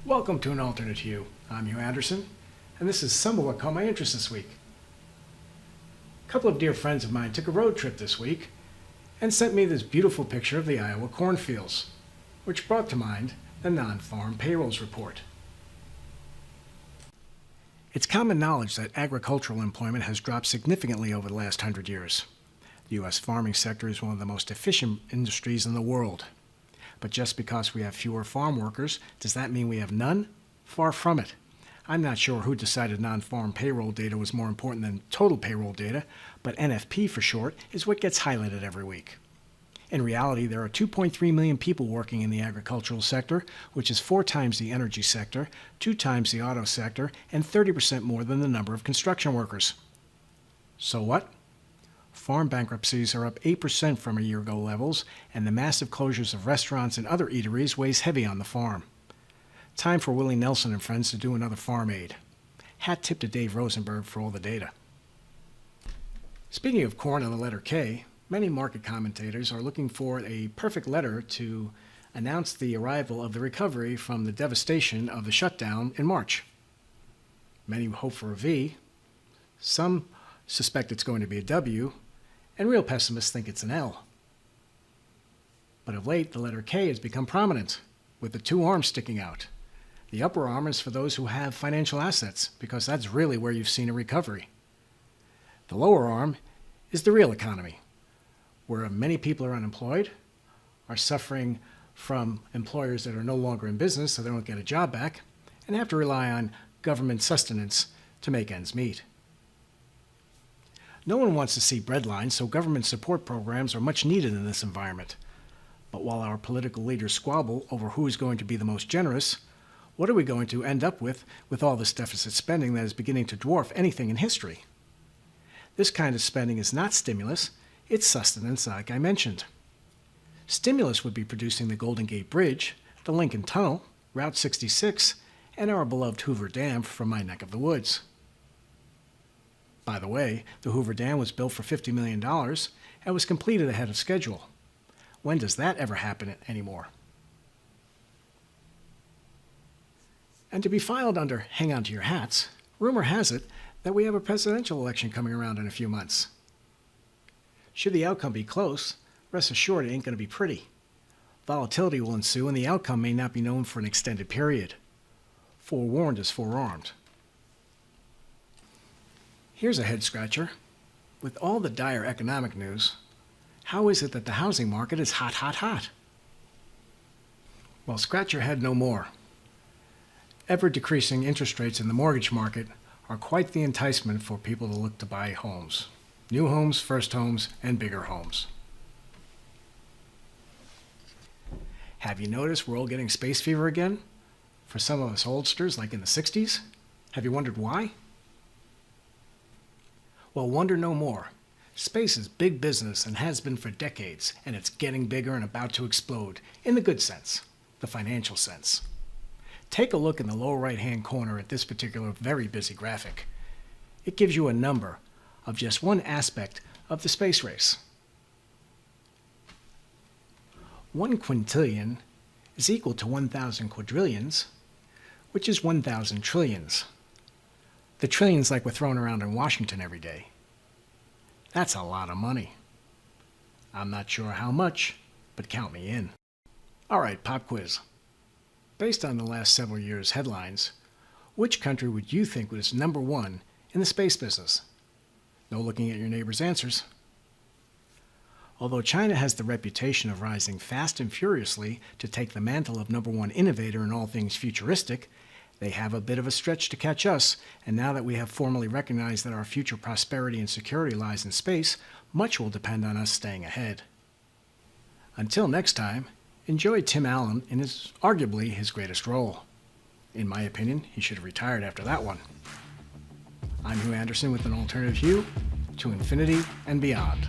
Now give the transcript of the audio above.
Welcome to An Alternate View. I'm Hugh Anderson, and this is some of what caught my interest this week. A couple of dear friends of mine took a road trip this week and sent me this beautiful picture of the Iowa cornfields, which brought to mind the non-farm payrolls report. It's common knowledge that agricultural employment has dropped significantly over the last 100 years. The U.S. farming sector is one of the most efficient industries in the world. But just because we have fewer farm workers, does that mean we have none? Far from it. I'm not sure who decided non-farm payroll data was more important than total payroll data, but NFP for short is what gets highlighted every week. In reality, there are 2.3 million people working in the agricultural sector, which is 4 times the energy sector, 2 times the auto sector, and 30% more than the number of construction workers. So what? Farm bankruptcies are up 8% from a year ago levels, and the massive closures of restaurants and other eateries weighs heavy on the farm. Time for Willie Nelson and friends to do another farm aid. Hat tip to Dave Rosenberg for all the data. Speaking of corn on the letter K, many market commentators are looking for a perfect letter to announce the arrival of the recovery from the devastation of the shutdown in March. Many hope for a V. Some suspect it's going to be a W, and real pessimists think it's an L. But of late, the letter K has become prominent, with the 2 arms sticking out. The upper arm is for those who have financial assets, because that's really where you've seen a recovery. The lower arm is the real economy, where many people are unemployed, are suffering from employers that are no longer in business so they don't get a job back, and have to rely on government sustenance to make ends meet. No one wants to see breadlines, so government support programs are much needed in this environment. But while our political leaders squabble over who is going to be the most generous, what are we going to end up with all this deficit spending that is beginning to dwarf anything in history? This kind of spending is not stimulus, it's sustenance, like I mentioned. Stimulus would be producing the Golden Gate Bridge, the Lincoln Tunnel, Route 66, and our beloved Hoover Dam from my neck of the woods. By the way, the Hoover Dam was built for $50 million and was completed ahead of schedule. When does that ever happen anymore? And to be filed under hang on to your hats, rumor has it that we have a presidential election coming around in a few months. Should the outcome be close, rest assured it ain't going to be pretty. Volatility will ensue and the outcome may not be known for an extended period. Forewarned is forearmed. Here's a head-scratcher. With all the dire economic news, how is it that the housing market is hot, hot, hot? Well, scratch your head no more. Ever-decreasing interest rates in the mortgage market are quite the enticement for people to look to buy homes. New homes, first homes, and bigger homes. Have you noticed we're all getting space fever again? For some of us oldsters, like in the 60s? Have you wondered why? Well, wonder no more. Space is big business and has been for decades, and it's getting bigger and about to explode, in the good sense, the financial sense. Take a look in the lower right-hand corner at this particular very busy graphic. It gives you a number of just one aspect of the space race. 1 quintillion is equal to 1,000 quadrillions, which is 1,000 trillions. The trillions like we're throwing around in Washington every day. That's a lot of money. I'm not sure how much, but count me in. All right, pop quiz. Based on the last several years' headlines, which country would you think was number 1 in the space business? No looking at your neighbor's answers. Although China has the reputation of rising fast and furiously to take the mantle of number 1 innovator in all things futuristic, they have a bit of a stretch to catch us, and now that we have formally recognized that our future prosperity and security lies in space, much will depend on us staying ahead. Until next time, enjoy Tim Allen in arguably his greatest role. In my opinion, he should have retired after that one. I'm Hugh Anderson with An Alternative View to infinity and beyond.